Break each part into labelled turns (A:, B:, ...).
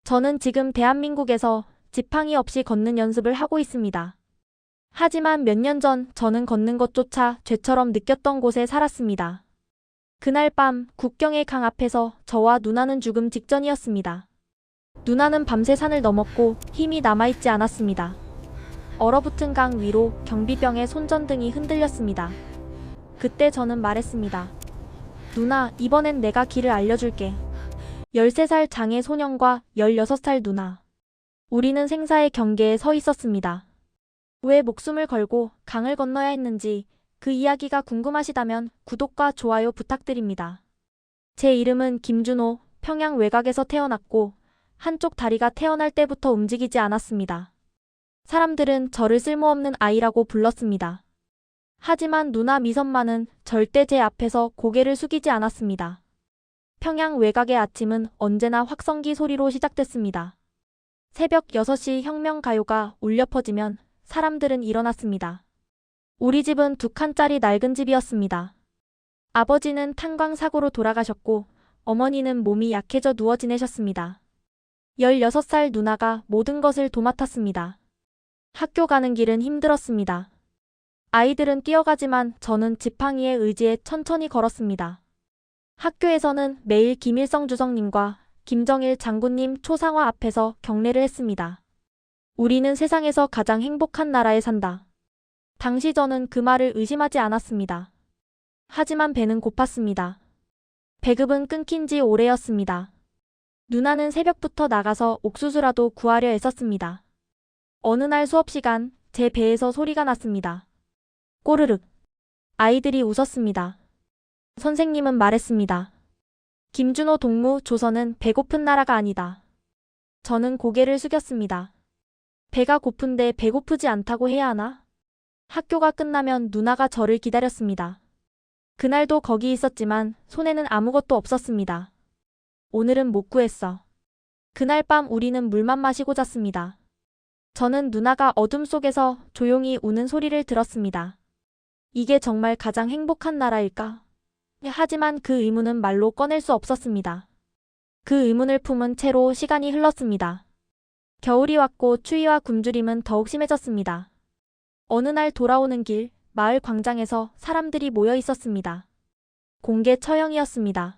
A: 저는 지금 대한민국에서 지팡이 없이 걷는 연습을 하고 있습니다. 하지만 몇 년 전 저는 걷는 것조차 죄처럼 느꼈던 곳에 살았습니다. 그날 밤 국경의 강 앞에서 저와 누나는 죽음 직전이었습니다. 누나는 밤새 산을 넘었고 힘이 남아있지 않았습니다. 얼어붙은 강 위로 경비병의 손전등이 흔들렸습니다. 그때 저는 말했습니다. 누나, 이번엔 내가 길을 알려줄게. 13살 장애 소년과 16살 누나. 우리는 생사의 경계에 서 있었습니다. 왜 목숨을 걸고 강을 건너야 했는지 그 이야기가 궁금하시다면 구독과 좋아요 부탁드립니다. 제 이름은 김준호, 평양 외곽에서 태어났고 한쪽 다리가 태어날 때부터 움직이지 않았습니다. 사람들은 저를 쓸모없는 아이라고 불렀습니다. 하지만 누나 미선만은 절대 제 앞에서 고개를 숙이지 않았습니다. 평양 외곽의 아침은 언제나 확성기 소리로 시작됐습니다. 새벽 6시 혁명가요가 울려 퍼지면 사람들은 일어났습니다. 우리 집은 2칸짜리 낡은 집이었습니다. 아버지는 탄광사고로 돌아가셨고 어머니는 몸이 약해져 누워 지내셨습니다. 16살 누나가 모든 것을 도맡았습니다. 학교 가는 길은 힘들었습니다. 아이들은 뛰어가지만 저는 지팡이에 의지해 천천히 걸었습니다. 학교에서는 매일 김일성 주석님과 김정일 장군님 초상화 앞에서 경례를 했습니다. 우리는 세상에서 가장 행복한 나라에 산다. 당시 저는 그 말을 의심하지 않았습니다. 하지만 배는 고팠습니다. 배급은 끊긴 지 오래였습니다. 누나는 새벽부터 나가서 옥수수라도 구하려 애썼습니다. 어느 날 수업 시간 제 배에서 소리가 났습니다. 꼬르륵. 아이들이 웃었습니다. 선생님은 말했습니다. 김준호 동무, 조선은 배고픈 나라가 아니다. 저는 고개를 숙였습니다. 배가 고픈데 배고프지 않다고 해야 하나? 학교가 끝나면 누나가 저를 기다렸습니다. 그날도 거기 있었지만 손에는 아무것도 없었습니다. 오늘은 못 구했어. 그날 밤 우리는 물만 마시고 잤습니다. 저는 누나가 어둠 속에서 조용히 우는 소리를 들었습니다. 이게 정말 가장 행복한 나라일까? 하지만 그 의문은 말로 꺼낼 수 없었습니다. 그 의문을 품은 채로 시간이 흘렀습니다. 겨울이 왔고 추위와 굶주림은 더욱 심해졌습니다. 어느 날 돌아오는 길, 마을 광장에서 사람들이 모여 있었습니다. 공개 처형이었습니다.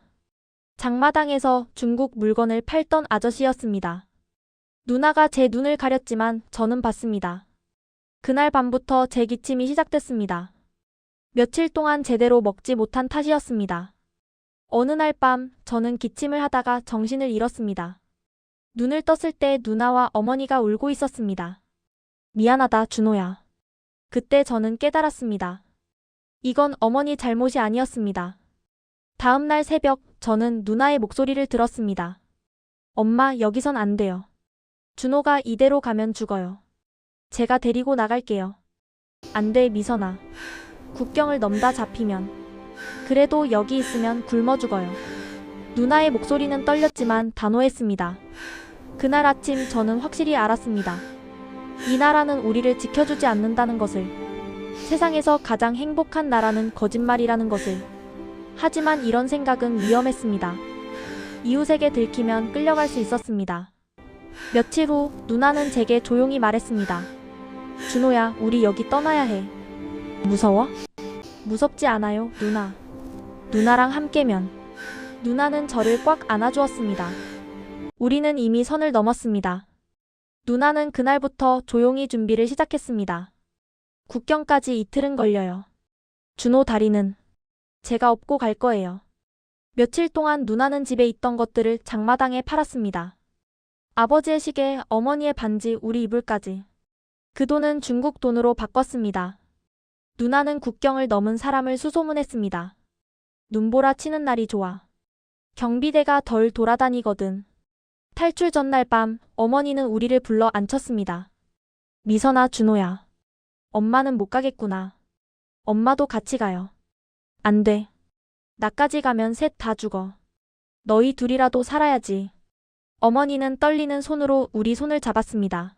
A: 장마당에서 중국 물건을 팔던 아저씨였습니다. 누나가 제 눈을 가렸지만 저는 봤습니다. 그날 밤부터 제 기침이 시작됐습니다. 며칠 동안 제대로 먹지 못한 탓이었습니다. 어느 날 밤 저는 기침을 하다가 정신을 잃었습니다. 눈을 떴을 때 누나와 어머니가 울고 있었습니다. 미안하다, 준호야. 그때 저는 깨달았습니다. 이건 어머니 잘못이 아니었습니다. 다음 날 새벽 저는 누나의 목소리를 들었습니다. 엄마, 여기선 안 돼요. 준호가 이대로 가면 죽어요. 제가 데리고 나갈게요. 안 돼, 미선아. 국경을 넘다 잡히면. 그래도 여기 있으면 굶어 죽어요. 누나의 목소리는 떨렸지만 단호했습니다. 그날 아침 저는 확실히 알았습니다. 이 나라는 우리를 지켜주지 않는다는 것을. 세상에서 가장 행복한 나라는 거짓말이라는 것을. 하지만 이런 생각은 위험했습니다. 이웃에게 들키면 끌려갈 수 있었습니다. 며칠 후 누나는 제게 조용히 말했습니다. 준호야, 우리 여기 떠나야 해. 무서워? 무섭지 않아요, 누나. 누나랑 함께면. 누나는 저를 꽉 안아주었습니다. 우리는 이미 선을 넘었습니다. 누나는 그날부터 조용히 준비를 시작했습니다. 국경까지 이틀은 걸려요. 준호 다리는 제가 업고 갈 거예요. 며칠 동안 누나는 집에 있던 것들을 장마당에 팔았습니다. 아버지의 시계, 어머니의 반지, 우리 이불까지. 그 돈은 중국 돈으로 바꿨습니다. 누나는 국경을 넘은 사람을 수소문했습니다. 눈보라 치는 날이 좋아. 경비대가 덜 돌아다니거든. 탈출 전날 밤 어머니는 우리를 불러 앉혔습니다. 미선아, 준호야. 엄마는 못 가겠구나. 엄마도 같이 가요. 안 돼. 나까지 가면 셋 다 죽어. 너희 둘이라도 살아야지. 어머니는 떨리는 손으로 우리 손을 잡았습니다.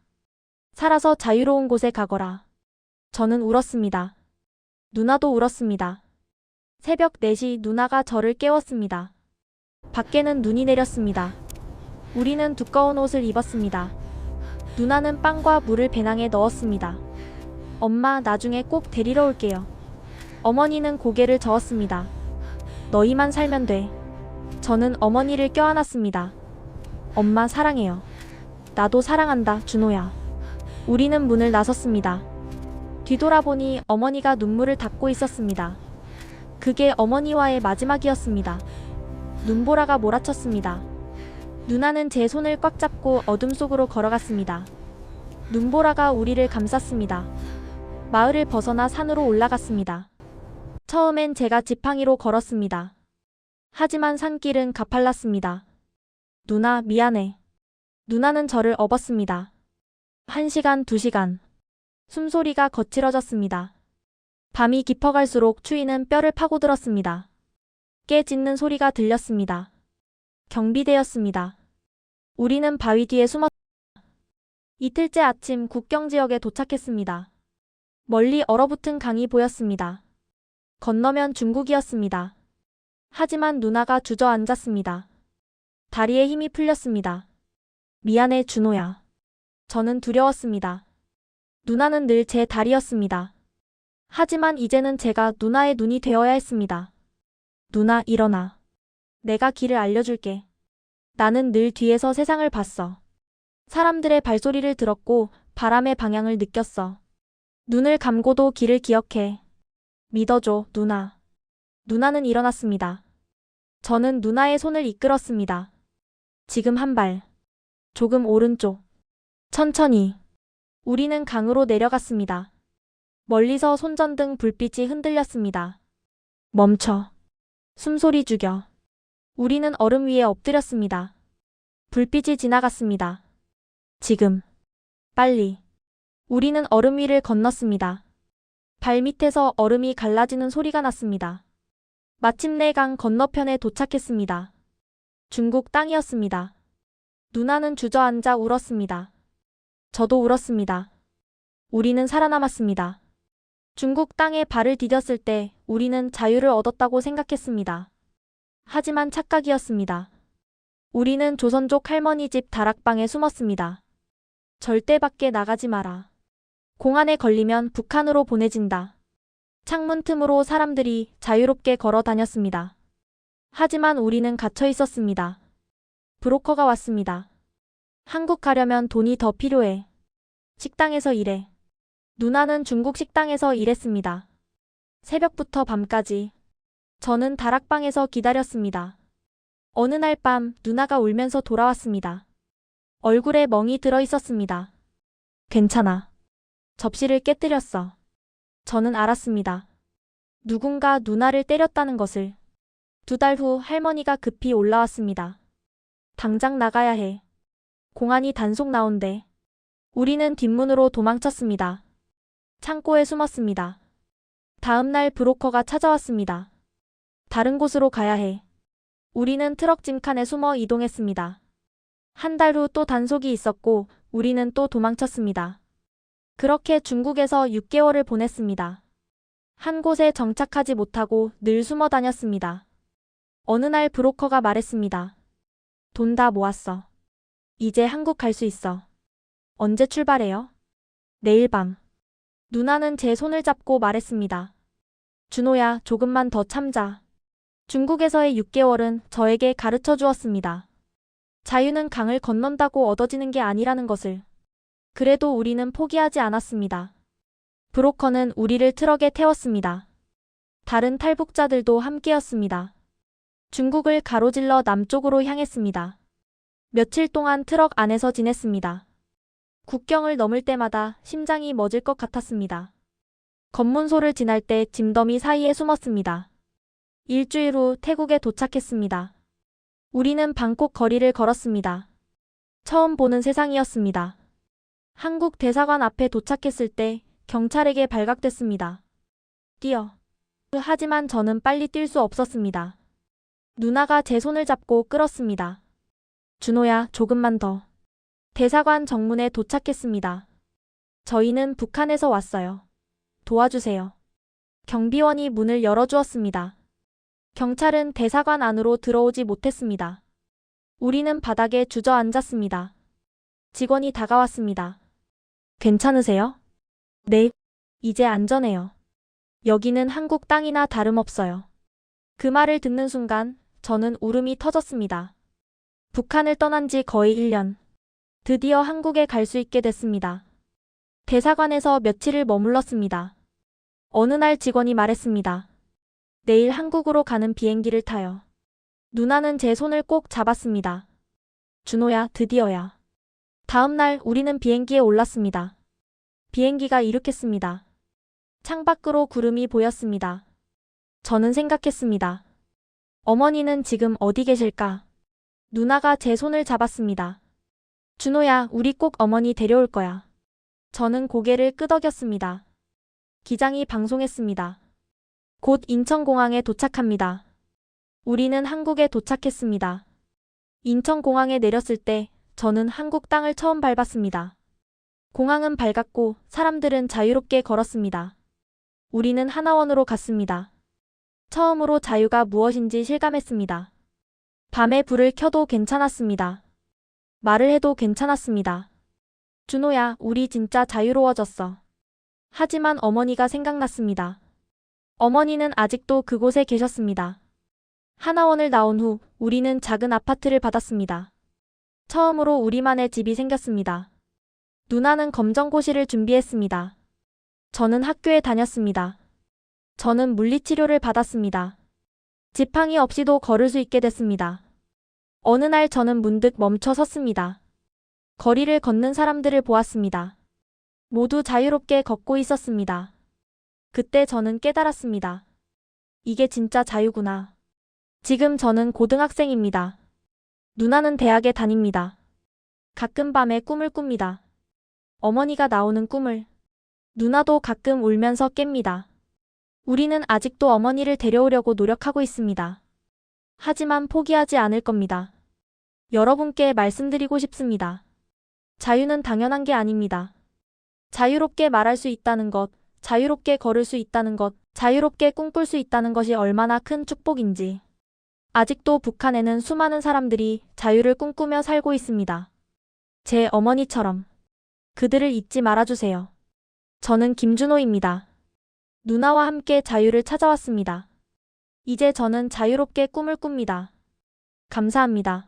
A: 살아서 자유로운 곳에 가거라. 저는 울었습니다. 누나도 울었습니다. 새벽 4시 누나가 저를 깨웠습니다. 밖에는 눈이 내렸습니다. 우리는 두꺼운 옷을 입었습니다. 누나는 빵과 물을 배낭에 넣었습니다. 엄마, 나중에 꼭 데리러 올게요. 어머니는 고개를 저었습니다. 너희만 살면 돼. 저는 어머니를 껴안았습니다. 엄마 사랑해요. 나도 사랑한다, 준호야. 우리는 문을 나섰습니다. 뒤돌아보니 어머니가 눈물을 닦고 있었습니다. 그게 어머니와의 마지막이었습니다. 눈보라가 몰아쳤습니다. 누나는 제 손을 꽉 잡고 어둠 속으로 걸어갔습니다. 눈보라가 우리를 감쌌습니다. 마을을 벗어나 산으로 올라갔습니다. 처음엔 제가 지팡이로 걸었습니다. 하지만 산길은 가팔랐습니다. 누나, 미안해. 누나는 저를 업었습니다. 1시간, 2시간. 숨소리가 거칠어졌습니다. 밤이 깊어갈수록 추위는 뼈를 파고들었습니다. 깨 짖는 소리가 들렸습니다. 경비대였습니다. 우리는 바위 뒤에 숨었습니다. 이틀째 아침 국경지역에 도착했습니다. 멀리 얼어붙은 강이 보였습니다. 건너면 중국이었습니다. 하지만 누나가 주저앉았습니다. 다리에 힘이 풀렸습니다. 미안해, 준호야. 저는 두려웠습니다. 누나는 늘 제 다리였습니다. 하지만 이제는 제가 누나의 눈이 되어야 했습니다. 누나, 일어나. 내가 길을 알려줄게. 나는 늘 뒤에서 세상을 봤어. 사람들의 발소리를 들었고 바람의 방향을 느꼈어. 눈을 감고도 길을 기억해. 믿어줘, 누나. 누나는 일어났습니다. 저는 누나의 손을 이끌었습니다. 지금 한 발. 조금 오른쪽. 천천히. 우리는 강으로 내려갔습니다. 멀리서 손전등 불빛이 흔들렸습니다. 멈춰. 숨소리 죽여. 우리는 얼음 위에 엎드렸습니다. 불빛이 지나갔습니다. 지금. 빨리. 우리는 얼음 위를 건넜습니다. 발밑에서 얼음이 갈라지는 소리가 났습니다. 마침내 강 건너편에 도착했습니다. 중국 땅이었습니다. 누나는 주저앉아 울었습니다. 저도 울었습니다. 우리는 살아남았습니다. 중국 땅에 발을 디뎠을 때 우리는 자유를 얻었다고 생각했습니다. 하지만 착각이었습니다. 우리는 조선족 할머니 집 다락방에 숨었습니다. 절대 밖에 나가지 마라. 공안에 걸리면 북한으로 보내진다. 창문 틈으로 사람들이 자유롭게 걸어 다녔습니다. 하지만 우리는 갇혀 있었습니다. 브로커가 왔습니다. 한국 가려면 돈이 더 필요해. 식당에서 일해. 누나는 중국 식당에서 일했습니다. 새벽부터 밤까지. 저는 다락방에서 기다렸습니다. 어느 날 밤 누나가 울면서 돌아왔습니다. 얼굴에 멍이 들어 있었습니다. 괜찮아. 접시를 깨뜨렸어. 저는 알았습니다. 누군가 누나를 때렸다는 것을. 2달 후 할머니가 급히 올라왔습니다. 당장 나가야 해. 공안이 단속 나온대. 우리는 뒷문으로 도망쳤습니다. 창고에 숨었습니다. 다음 날 브로커가 찾아왔습니다. 다른 곳으로 가야 해. 우리는 트럭 짐칸에 숨어 이동했습니다. 한 달 후 또 단속이 있었고 우리는 또 도망쳤습니다. 그렇게 중국에서 6개월을 보냈습니다. 한 곳에 정착하지 못하고 늘 숨어 다녔습니다. 어느 날 브로커가 말했습니다. 돈 다 모았어. 이제 한국 갈 수 있어. 언제 출발해요? 내일 밤. 누나는 제 손을 잡고 말했습니다. 준호야, 조금만 더 참자. 중국에서의 6개월은 저에게 가르쳐 주었습니다. 자유는 강을 건넌다고 얻어지는 게 아니라는 것을. 그래도 우리는 포기하지 않았습니다. 브로커는 우리를 트럭에 태웠습니다. 다른 탈북자들도 함께였습니다. 중국을 가로질러 남쪽으로 향했습니다. 며칠 동안 트럭 안에서 지냈습니다. 국경을 넘을 때마다 심장이 멎을 것 같았습니다. 검문소를 지날 때 짐더미 사이에 숨었습니다. 일주일 후 태국에 도착했습니다. 우리는 방콕 거리를 걸었습니다. 처음 보는 세상이었습니다. 한국 대사관 앞에 도착했을 때 경찰에게 발각됐습니다. 뛰어. 하지만 저는 빨리 뛸 수 없었습니다. 누나가 제 손을 잡고 끌었습니다. 준호야, 조금만 더. 대사관 정문에 도착했습니다. 저희는 북한에서 왔어요. 도와주세요. 경비원이 문을 열어주었습니다. 경찰은 대사관 안으로 들어오지 못했습니다. 우리는 바닥에 주저앉았습니다. 직원이 다가왔습니다. 괜찮으세요? 네, 이제 안전해요. 여기는 한국 땅이나 다름없어요. 그 말을 듣는 순간 저는 울음이 터졌습니다. 북한을 떠난 지 거의 1년. 드디어 한국에 갈 수 있게 됐습니다. 대사관에서 며칠을 머물렀습니다. 어느 날 직원이 말했습니다. 내일 한국으로 가는 비행기를 타요. 누나는 제 손을 꼭 잡았습니다. 준호야, 드디어야. 다음 날 우리는 비행기에 올랐습니다. 비행기가 이륙했습니다. 창밖으로 구름이 보였습니다. 저는 생각했습니다. 어머니는 지금 어디 계실까? 누나가 제 손을 잡았습니다. 준호야, 우리 꼭 어머니 데려올 거야. 저는 고개를 끄덕였습니다. 기장이 방송했습니다. 곧 인천공항에 도착합니다. 우리는 한국에 도착했습니다. 인천공항에 내렸을 때 저는 한국 땅을 처음 밟았습니다. 공항은 밝았고 사람들은 자유롭게 걸었습니다. 우리는 하나원으로 갔습니다. 처음으로 자유가 무엇인지 실감했습니다. 밤에 불을 켜도 괜찮았습니다. 말을 해도 괜찮았습니다. 준호야, 우리 진짜 자유로워졌어. 하지만 어머니가 생각났습니다. 어머니는 아직도 그곳에 계셨습니다. 하나원을 나온 후 우리는 작은 아파트를 받았습니다. 처음으로 우리만의 집이 생겼습니다. 누나는 검정고시를 준비했습니다. 저는 학교에 다녔습니다. 저는 물리치료를 받았습니다. 지팡이 없이도 걸을 수 있게 됐습니다. 어느 날 저는 문득 멈춰 섰습니다. 거리를 걷는 사람들을 보았습니다. 모두 자유롭게 걷고 있었습니다. 그때 저는 깨달았습니다. 이게 진짜 자유구나. 지금 저는 고등학생입니다. 누나는 대학에 다닙니다. 가끔 밤에 꿈을 꿉니다. 어머니가 나오는 꿈을. 누나도 가끔 울면서 깹니다. 우리는 아직도 어머니를 데려오려고 노력하고 있습니다. 하지만 포기하지 않을 겁니다. 여러분께 말씀드리고 싶습니다. 자유는 당연한 게 아닙니다. 자유롭게 말할 수 있다는 것, 자유롭게 걸을 수 있다는 것, 자유롭게 꿈꿀 수 있다는 것이 얼마나 큰 축복인지. 아직도 북한에는 수많은 사람들이 자유를 꿈꾸며 살고 있습니다. 제 어머니처럼. 그들을 잊지 말아주세요. 저는 김준호입니다. 누나와 함께 자유를 찾아왔습니다. 이제 저는 자유롭게 꿈을 꿉니다. 감사합니다.